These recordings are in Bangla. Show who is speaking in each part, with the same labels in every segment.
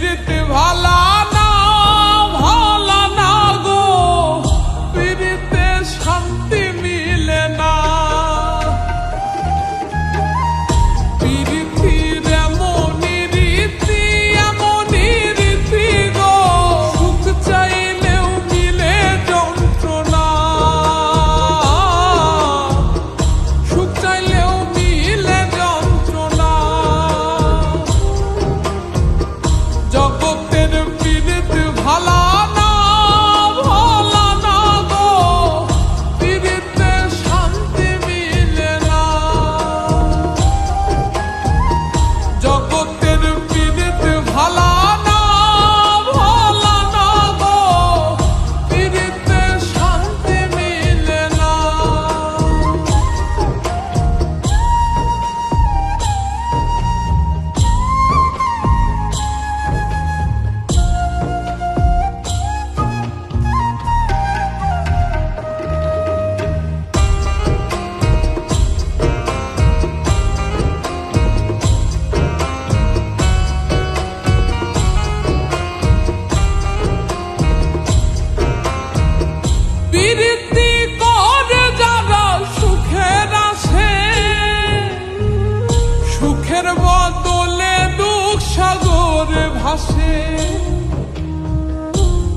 Speaker 1: পিরিতে ভালা না ভালা না গো, পিরিতে শান্তি মিলে না। পিরিতির এমনই রীতি এমনই রীতি গো, সুখ চাইলেও মিলে যন্ত্রণা, সুখ চাইলেও মিলে যন্ত্রণা। জগতের পিরিত ভালা না ভালা না গো, পিরিতে শান্তি মিলে না। জগতের পিরিত ভালা না ভালা না গো, পিরিতে শান্তি মিলে না। পিরিতি করে যারা সুখের আসে, সুখের বদলে দুঃখ সাগরে ভাসে।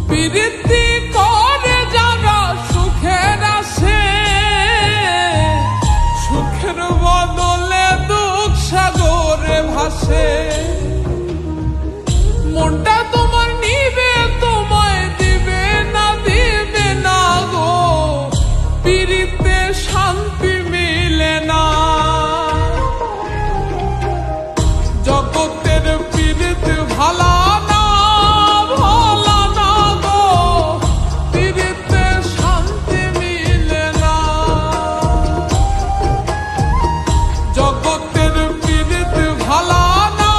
Speaker 1: পিরিতি করে যারা সুখের আসে, সুখের বদলে দুঃখ সাগরে ভাসে। মনটা তোমার নিবে তোমায় দিবে না দিবে না গো, পিরিতে শান্তি মিলে না। জগতের পিরিত ভালা না ভালা না গো, পিরিতে শান্তি মিলে না। জগতের পিরিত ভালা না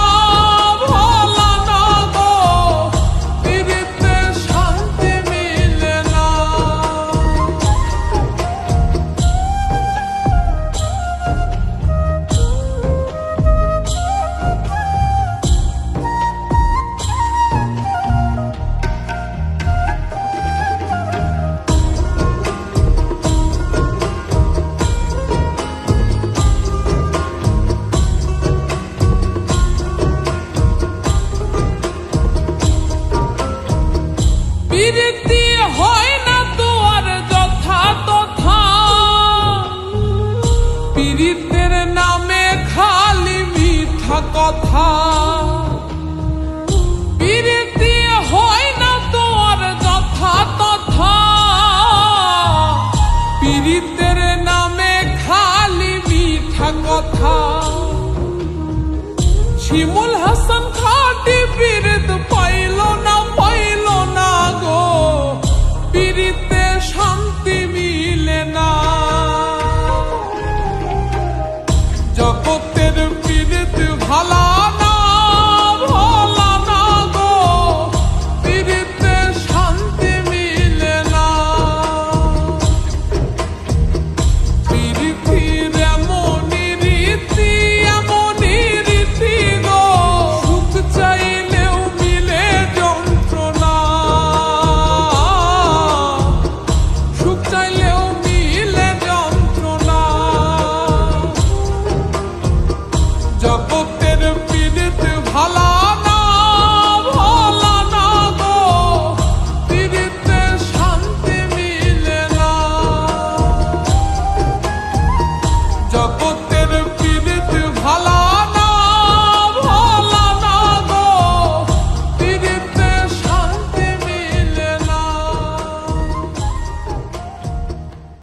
Speaker 1: ভালা না গো, পিরিতে শান্তি মিলে না। পিরিতি হয় না তো আর যথা তথা, পিরিতের নামে খালি মিথ্যা কথা। পিরিতি হয় না তো আর যথা তথা, পিরিতের নামে খালি মিথ্যা কথা। শিমুল হাসান খাটি পিরিত পাইল না গো, পিরিতে শান্তি মিলে না। জগতের পিরিত ভালা না ভালা না গো, পিরিতে শান্তি মিলে না। পিরিতির এমনই রীতি এমনই রীতি গো, সুখ চাইলেও মিলে যন্ত্রণা, সুখ চাইলেও মিলে যন্ত্রণা। জগতের পিরিত ভালা না ভালা না গো, পিরিতে শান্তি মিলে না। জগৎ